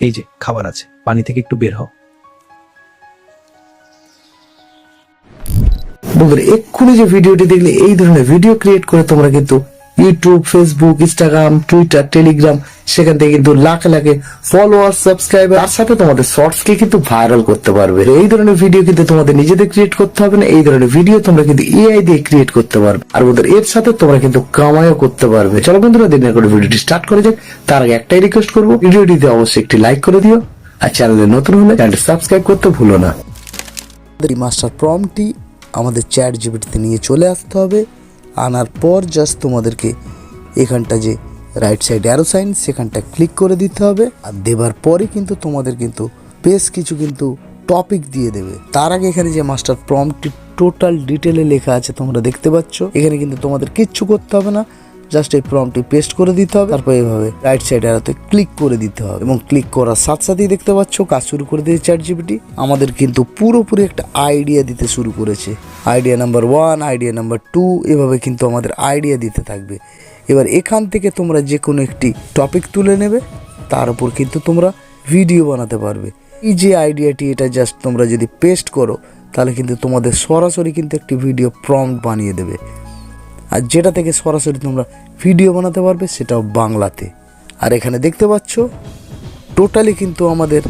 এই যে খাবার আছে, পানি থেকে একটু বের হও। বন্ধুরা এক্ষুনি যে ভিডিওটি দেখলে এই ধরনের ভিডিও ক্রিয়েট করে তোমরা কিন্তু YouTube, Facebook, Instagram, Twitter, Telegram সেখান থেকে কিন্তু লাখে লাখে ফলোয়ার, সাবস্ক্রাইবার, তার সাথে তোমাদের শর্টসকে কিন্তু ভাইরাল করতে পারবে। এই ধরনের ভিডিও কিন্তু তোমাদের নিজেদের ক্রিয়েট করতে হবে না, এই ধরনের ভিডিও তোমরা কিন্তু এআই দিয়ে ক্রিয়েট করতে পারবে। আর বন্ধুরা এর সাথে তোমরা কিন্তু কামাইও করতে পারবে। চলো বন্ধুরা দিনের করে ভিডিওটি স্টার্ট করে যাক। তার আগে একটাই রিকোয়েস্ট করবো, ভিডিওটিতে অবশ্যই একটি লাইক করে দিও, আর চ্যানেলে নতুন হলে চ্যানেলটি সাবস্ক্রাইব করতে ভুলো না। এই মাস্টার প্রম্পটটি আমাদের চ্যাট জিপিটিতে নিয়ে চলে আসতে হবে। আনার পর জাস্ট তোমাদেরকে এখানটা যে রাইট সাইড অ্যারো সাইন সেখানটা ক্লিক করে দিতে হবে। আর দেবার পরে কিন্তু তোমাদের কিন্তু বেশ কিছু কিন্তু টপিক দিয়ে দেবে। তার আগে এখানে যে মাস্টার প্রম্পটটি টোটাল ডিটেলে লেখা আছে তোমরা দেখতে পাচ্ছ। এখানে কিন্তু তোমাদের কিচ্ছু করতে হবে না, জাস্ট এই প্রম্পটটি পেস্ট করে দিতে হবে। তারপর এইভাবে রাইট সাইড অ্যারোতে ক্লিক করে দিতে হবে এবং ক্লিক করার সাথে সাথেই দেখতে পাচ্ছ কাজ শুরু করে দিয়েছে চ্যাট জিপিটি। আমাদের কিন্তু পুরোপুরি একটা আইডিয়া দিতে শুরু করেছে। আইডিয়া নাম্বার 1, আইডিয়া নাম্বার 2, এভাবে কিন্তু আমাদের আইডিয়া দিতে থাকবে। এবার এখান থেকে তোমরা যে কোনো একটি টপিক তুলে নেবে, তার উপর কিন্তু তোমরা ভিডিও বানাতে পারবে। এই যে আইডিয়াটি, এটা জাস্ট তোমরা যদি পেস্ট করো তাহলে কিন্তু তোমাদের সরাসরি কিন্তু একটি ভিডিও প্রম্পট বানিয়ে দেবে। আর যেটা থেকে সরাসরি তোমরা ভিডিও বানাতে পারবে সেটাও বাংলাতে। আর এখানে দেখতে পাচ্ছ টোটালি কিন্তু আমাদের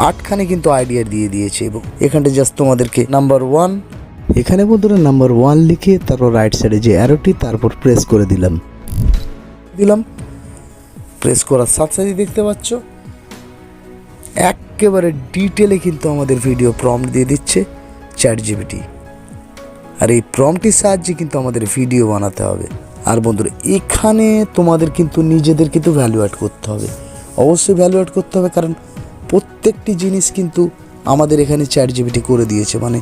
8খানে কিন্তু আইডিয়া দিয়ে দিয়েছে। এবং এখানটা জাস্ট তোমাদেরকে নাম্বার 1, এখানে বন্ধুরা নাম্বার 1 লিখে তারপর রাইট সাইডে যে অ্যারোটি তারপর প্রেস করে দিলাম। প্রেস করার সাথে সাথে দেখতে পাচ্ছ একেবারে ডিটেলে কিন্তু আমাদের ভিডিও প্রম্পট দিয়ে দিচ্ছে চ্যাট জিপিটি। আর এই প্রম্পটির সাহায্যে কিন্তু আমাদের ভিডিও বানাতে হবে। আর বন্ধুরা এখানে তোমাদের কিন্তু নিজেদের কিন্তু ভ্যালু অ্যাড করতে হবে, অবশ্যই ভ্যালু অ্যাড করতে হবে, কারণ প্রত্যেকটি জিনিস কিন্তু আমাদের এখানে চ্যাট জিপিটি করে দিয়েছে। মানে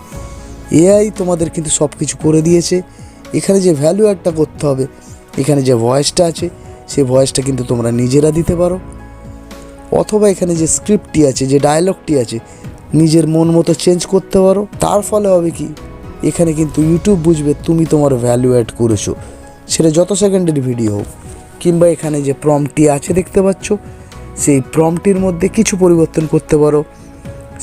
এআই তোমাদের কিন্তু সব কিছু করে দিয়েছে। এখানে যে ভ্যালু অ্যাডটা করতে হবে, এখানে যে ভয়েসটা আছে সেই ভয়েসটা কিন্তু তোমরা নিজেরা দিতে পারো, অথবা এখানে যে স্ক্রিপ্টটি আছে, যে ডায়লগটি আছে, নিজের মন মতো চেঞ্জ করতে পারো। তার ফলে হবে কি, এখানে কিন্তু ইউটিউব বুঝবে তুমি তোমার ভ্যালু অ্যাড করেছো, সেটা যত সেকেন্ডের ভিডিও হোক। কিংবা এখানে যে প্রম্পটটি আছে দেখতে পাচ্ছ, সেই প্রম্পটটির মধ্যে কিছু পরিবর্তন করতে পারো।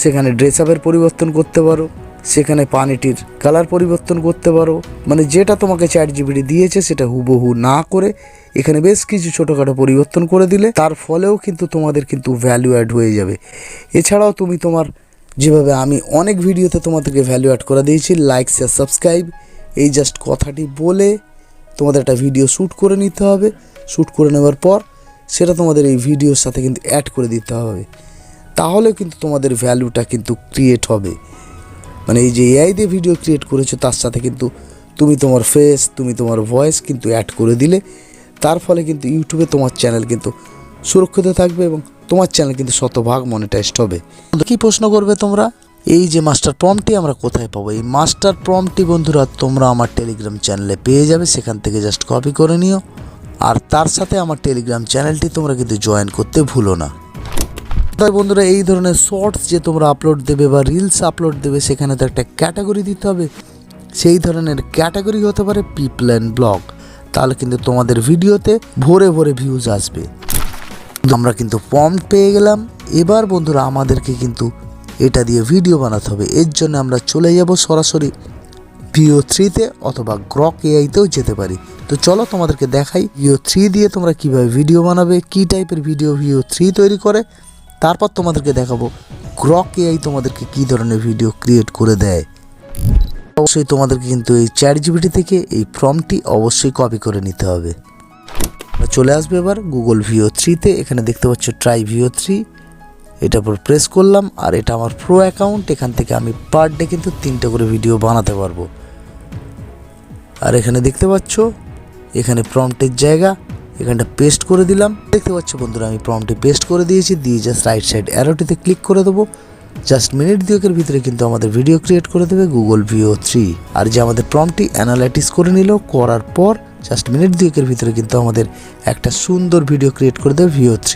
সেখানে ড্রেস আপের পরিবর্তন করতে পারো, সেখানে পানিটির কালার পরিবর্তন করতে পারো। মানে যেটা তোমাকে চ্যাট জিপিটি দিয়েছে সেটা হুবহু না করে এখানে বেশ কিছু ছোটোখাটো পরিবর্তন করে দিলে তার ফলেও কিন্তু তোমাদের কিন্তু ভ্যালু অ্যাড হয়ে যাবে। এছাড়াও তুমি তোমার, যেভাবে আমি অনেক ভিডিওতে তোমাদেরকে ভ্যালু অ্যাড করে দিয়েছি, লাইক, শেয়ার, সাবস্ক্রাইব, এই জাস্ট কথাটি বলে তোমাদের একটা ভিডিও শ্যুট করে নিতে হবে। শ্যুট করে নেওয়ার পর সেটা তোমাদের এই ভিডিওর সাথে কিন্তু অ্যাড করে দিতে হবে, তাহলে কিন্তু তোমাদের ভ্যালুটা কিন্তু ক্রিয়েট হবে। মানে এই যে এআই দিয়ে ভিডিও ক্রিয়েট করেছো তার সাথে কিন্তু তুমি তোমার ফেস, তুমি তোমার ভয়েস কিন্তু অ্যাড করে দিলে, তার ফলে কিন্তু ইউটিউবে তোমার চ্যানেল কিন্তু সুরক্ষিত থাকবে এবং তোমার চ্যানেল কিন্তু শতভাগ মনিটাইজড হবে। কি প্রশ্ন করবে তোমরা, এই যে মাস্টার প্রম্পটটি আমরা কোথায় পাবো? এই মাস্টার প্রম্পটটি বন্ধুরা তোমরা আমার টেলিগ্রাম চ্যানেলে পেয়ে যাবে, সেখান থেকে জাস্ট কপি করে নিও। আর তার সাথে আমার টেলিগ্রাম চ্যানেলটি তোমরা কিন্তু জয়েন করতে ভুলো না। তাই বন্ধুরা এই ধরনের শর্টস যে তোমরা আপলোড দেবে বা রিলস আপলোড দেবে, সেখানে তো একটা ক্যাটাগরি দিতে হবে। সেই ধরনের ক্যাটাগরি হতে পারে পিপল অ্যান্ড ব্লগ, তাহলে কিন্তু তোমাদের ভিডিওতে ভরে ভরে ভিউজ আসবে। আমরা কিন্তু প্রম্পট পেয়ে গেলাম। এবার বন্ধুরা আমাদেরকে কিন্তু এটা দিয়ে ভিডিও বানাতে হবে। এর জন্য আমরা চলে যাব সরাসরি VO3-তে অথবা গ্রক এআইতেও যেতে পারি। তো চলো তোমাদেরকে দেখাই VO3 দিয়ে তোমরা কিভাবে ভিডিও বানাবে, কী টাইপের ভিডিও VO3 তৈরি করে। তারপর তোমাদেরকে দেখাবো গ্রক এআই তোমাদেরকে কী ধরনের ভিডিও ক্রিয়েট করে দেয়। অবশ্যই তোমাদেরকে কিন্তু এই চ্যাট জিপিটি থেকে এই প্রম্পটটি অবশ্যই কপি করে নিতে হবে। চলে আসবে এবার গুগল VO3-তে, এখানে দেখতে পাচ্ছ ট্রাই VO3, এটার উপর প্রেস করলাম। আর এটা আমার প্রো অ্যাকাউন্ট, এখান থেকে আমি পার ডে কিন্তু 3টে করে ভিডিও বানাতে পারবো। আর এখানে দেখতে পাচ্ছ এখানে প্রম্পটের জায়গা, এখানটা পেস্ট করে দিলাম। দেখতে পাচ্ছ বন্ধুরা আমি প্রম্পটে পেস্ট করে দিয়েছি, দিয়ে জাস্ট রাইট সাইড অ্যারোটিতে ক্লিক করে দেবো। জাস্ট মিনিট 2-এর ভিতরে কিন্তু আমাদের ভিডিও ক্রিয়েট করে দেবে গুগল VO3। আর যে আমাদের প্রম্পটটি অ্যানালাইটিস করে নিল, করার পর জাস্ট মিনিট 2-এর ভিতরে কিন্তু আমাদের একটা সুন্দর ভিডিও ক্রিয়েট করে দেবে VO3।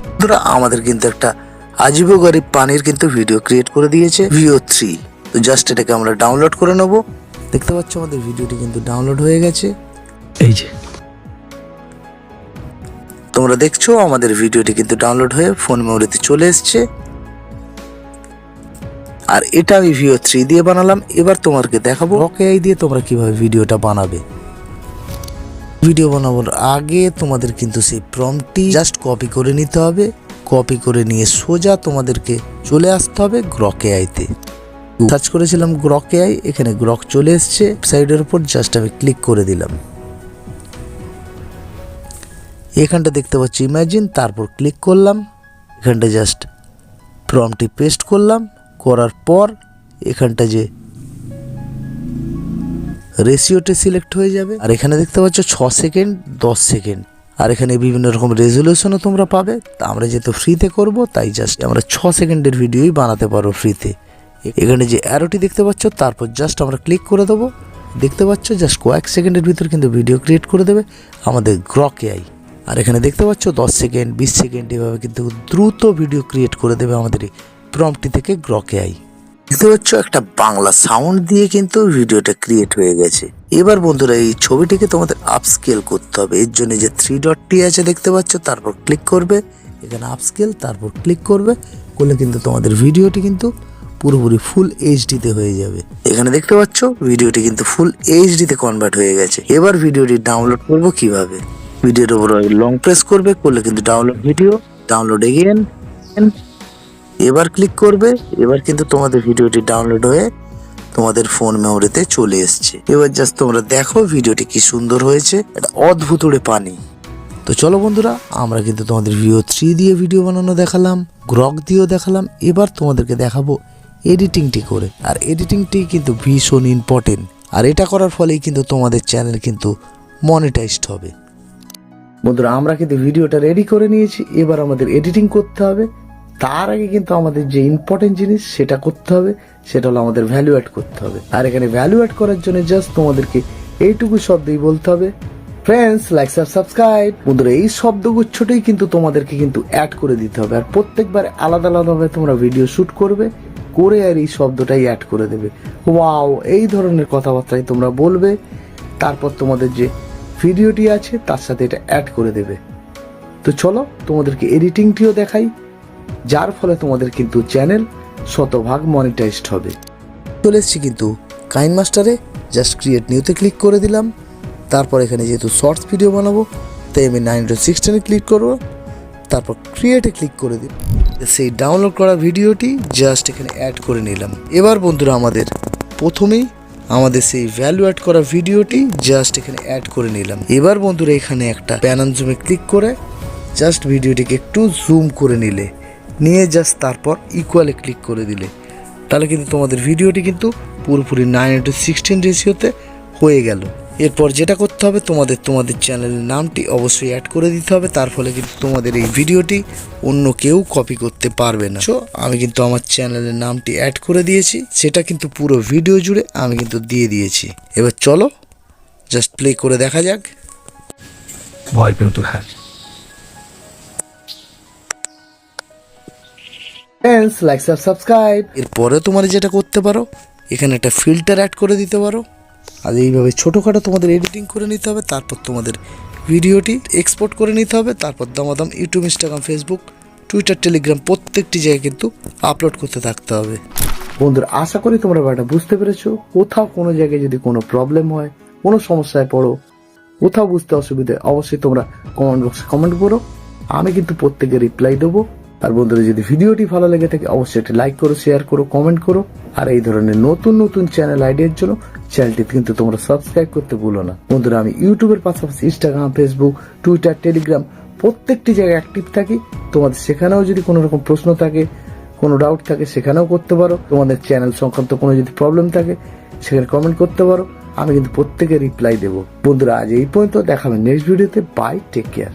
বন্ধুরা আমাদের কিন্তু একটা আজীব গরিব পানির কিন্তু ভিডিও ক্রিয়েট করে দিয়েছে VO3। তো জাস্ট এটাকে আমরা ডাউনলোড করে নেব। দেখতে পাচ্ছ আমাদের ভিডিওটি কিন্তু ডাউনলোড হয়ে গেছে। এই যে তোমরা দেখছো আমাদের ভিডিওটি কিন্তু ডাউনলোড হয়ে ফোন মেমোরিতে চলে এসছে। আর এটা আমি ভিও 3 দিয়ে বানালাম। এবার তোমাদেরকে দেখাবো ওকেআই দিয়ে তোমরা কিভাবে ভিডিওটা বানাবে। ভিডিও বানানোর আগে তোমাদের কিন্তু সেই প্রম্পটটি জাস্ট কপি করে নিতে হবে। কপি করে নিয়ে সোজা তোমাদেরকে চলে আসতে হবে গ্রকেআইতে। সার্চ করেছিলাম গ্রকেআই, এখানে গ্রক চলে এসছে। সাইডের উপর জাস্ট আমি ক্লিক করে দিলাম। এখানটা দেখতে পাচ্ছি ইমাজিন, তারপর ক্লিক করলাম। এখানটা জাস্ট প্রম্পটটি পেস্ট করলাম। করার পর এখানটা যে রেশিওটা সিলেক্ট হয়ে যাবে। আর এখানে দেখতে পাচ্ছ 6 সেকেন্ড 10 সেকেন্ড। আর এখানে বিভিন্ন রকম রেজলিউশনও তোমরা পাবে। তা আমরা যেহেতু ফ্রিতে করব তাই জাস্ট আমরা 6 সেকেন্ডের ভিডিওই বানাতে পারো ফ্রিতে। এখানে যে অ্যারোটি দেখতে পাচ্ছ তারপর জাস্ট আমরা ক্লিক করে দেবো। দেখতে পাচ্ছ জাস্ট কয়েক সেকেন্ডের ভিতর কিন্তু ভিডিও ক্রিয়েট করে দেবে আমাদের গ্রকেআই। আর এখানে দেখতে পাচ্ছ 10 সেকেন্ড 20 সেকেন্ড এভাবে কিন্তু দ্রুত ভিডিও ক্রিয়েট করে দেবে আমাদের এই প্রম্পটটি থেকে গ্রকেআই। দেখতে পাচ্ছ একটা বাংলা সাউন্ড দিয়ে কিন্তু ভিডিওটা ক্রিয়েট হয়ে গেছে। এবার বন্ধুরা এই ছবিটিকে তোমাদের আপস্কেল করতে হবে। এর জন্য যে 3 ডটটি আছে দেখতে পাচ্ছ, তারপর ক্লিক করবে। এখানে আপস্কেল, তারপর ক্লিক করবে। করলে কিন্তু তোমাদের ভিডিওটি কিন্তু পুরোপুরি ফুল এইচডিতে হয়ে যাবে। এখানে দেখতে পাচ্ছ ভিডিওটি কিন্তু ফুল এইচডিতে কনভার্ট হয়ে গেছে। এবার ভিডিওটি ডাউনলোড করব কিভাবে। ভিডিওর উপর লং প্রেস করবে, করলে কিন্তু ডাউনলোড ভিডিও, ডাউনলোড এগেইন। এবার ক্লিক করবে। এবার কিন্তু তোমাদের ভিডিওটি ডাউনলোড হয়ে তোমাদের ফোন মেমোরিতে চলে এসছে। এবার জাস্ট তোমরা দেখো ভিডিওটি কি সুন্দর হয়েছে। এটা অদ্ভুত পানি। তো চলো বন্ধুরা, আমরা কিন্তু তোমাদের ভিও 3 দিয়ে ভিডিও বানানো দেখালাম, গ্রক দিয়েও দেখালাম। এবার তোমাদেরকে দেখাবো এডিটিংটি করে। আর এডিটিংটি কিন্তু ভীষণ ইম্পর্টেন্ট। আর এটা করার ফলেই কিন্তু তোমাদের চ্যানেল কিন্তু মনিটাইজড হবে। বন্ধুরা আমরা কিন্তু ভিডিওটা রেডি করে নিয়েছি। এবার আমাদের এডিটিং করতে হবে। তার আগে কিন্তু আমাদের যে ইম্পর্টেন্ট জিনিস সেটা করতে হবে, সেটা হলো আমাদের ভ্যালু অ্যাড করতে হবে। আর এখানে ভ্যালু অ্যাড করার জন্য জাস্ট তোমাদেরকে এইটুকু শব্দই বলতে হবে, ফ্রেন্ডস লাইক সাবস্ক্রাইব। বন্ধুরা এই শব্দগুচ্ছটাই কিন্তু তোমাদেরকে কিন্তু অ্যাড করে দিতে হবে। আর প্রত্যেকবার আলাদা আলাদাভাবে তোমরা ভিডিও শুট করবে, করে আর এই শব্দটাই অ্যাড করে দেবে। ওয়াও, এই ধরনের কথাবার্তাই তোমরা বলবে। তারপর তোমাদের যে ভিডিওটি আছে তার সাথে এটা অ্যাড করে দেবে। তো চলো তোমাদেরকে এডিটিংটিও দেখাই, যার ফলে তোমাদের কিন্তু চ্যানেল শতভাগ মনিটাইজড হবে। চলে এসেছি কিন্তু কাইনমাস্টারে, জাস্ট ক্রিয়েট নিউতে ক্লিক করে দিলাম। তারপর এখানে যেহেতু শর্টস ভিডিও বানাবো তাই আমি 9:16 ক্লিক করবো। তারপর ক্রিয়েটে ক্লিক করে দিই। সেই ডাউনলোড করা ভিডিওটি জাস্ট এখানে অ্যাড করে নিলাম। এবার বন্ধুরা আমাদের প্রথমেই আমাদের সেই ভ্যালু অ্যাড করা ভিডিওটি জাস্ট এখানে অ্যাড করে নিলাম। এবার বন্ধুরা এখানে একটা প্যান অ্যান্ড জুমে ক্লিক করে জাস্ট ভিডিওটিকে একটু জুম করে নিয়ে জাস্ট তারপর ইকুয়ালে ক্লিক করে দিলে তাহলে কিন্তু তোমাদের ভিডিওটি কিন্তু পুরোপুরি 9:16 রেশিওতে হয়ে গেল। এরপর যেটা করতে হবে তোমাদের চ্যানেলের নামটি অবশ্যই অ্যাড করে দিতে হবে। তার ফলে কিন্তু তোমাদের এই ভিডিওটি অন্য কেউ কপি করতে পারবে না। সো আমি কিন্তু আমার চ্যানেলের নামটি অ্যাড করে দিয়েছি, সেটা কিন্তু পুরো ভিডিও জুড়ে আমি কিন্তু দিয়ে দিয়েছি। এবার চলো জাস্ট প্লে করে দেখা যাক। ভয় পেও তো হ্যাঁ। Friends like subscribe. এরপরে তোমরা যেটা করতে পারো, এখানে একটা ফিল্টার অ্যাড করে দিতে পারো। আর এইভাবে ছোটোখাটো তোমাদের এডিটিং করে নিতে হবে। তারপর তোমাদের ভিডিওটি এক্সপোর্ট করে নিতে হবে। তারপর দামাদাম YouTube, Instagram, Facebook, Twitter, Telegram প্রত্যেকটি জায়গায় কিন্তু আপলোড করতে থাকতে হবে। বন্ধুরা আশা করি তোমরা ব্যাপারটা বুঝতে পেরেছো। কোথাও কোনো জায়গায় যদি কোনো প্রবলেম হয়, কোনো সমস্যায় পড়ো, কোথাও বুঝতে অসুবিধা, অবশ্যই তোমরা কমেন্ট বক্সে কমেন্ট করো। আমি কিন্তু প্রত্যেকে রিপ্লাই দেবো। আর বন্ধুরা যদি ভিডিওটি ভালো লেগে থাকে অবশ্যই একটি লাইক করো, শেয়ার করো, কমেন্ট করো। আর এই ধরনের নতুন নতুন চ্যানেল আইডিয়ার জন্য চ্যানেলটি কিন্তু তোমরা সাবস্ক্রাইব করতে ভুলো না। বন্ধুরা আমি ইউটিউবের পাশাপাশি ইনস্টাগ্রাম, ফেসবুক, টুইটার, টেলিগ্রাম প্রত্যেকটি জায়গায় অ্যাক্টিভ থাকি। তোমাদের সেখানেও যদি কোনো রকম প্রশ্ন থাকে, কোনো ডাউট থাকে সেখানেও করতে পারো। তোমাদের চ্যানেল সংক্রান্ত কোনো যদি প্রবলেম থাকে সেখানে কমেন্ট করতে পারো। আমি কিন্তু প্রত্যেকে রিপ্লাই দেবো। বন্ধুরা আজ এই পর্যন্ত, দেখাবেন নেক্সট ভিডিওতে। Bye, take care.